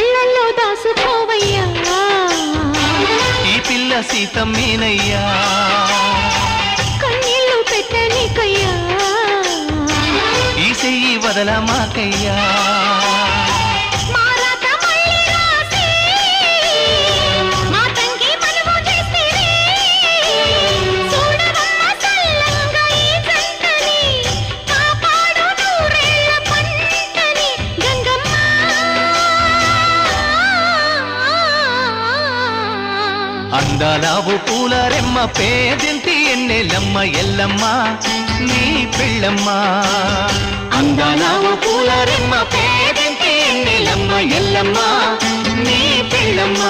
కళ్ళల్లో దాసుకోవయ్యా ఈ పిల్ల సీతమ్మేనయ్యా కన్నీళ్ళు పెట్టనీకయ్యా ఈ చెయ్యి వదలమాకయ్యా అందాలావు పూల రెమ్మ పేదింటి ఎన్నెలమ్మ ఎల్లమ్మ నీ పిల్లమ్మ అందాలావు పూల రెమ్మ పేదింటి ఎన్నెలమ్మ ఎల్లమ్మ నీ పిల్లమ్మ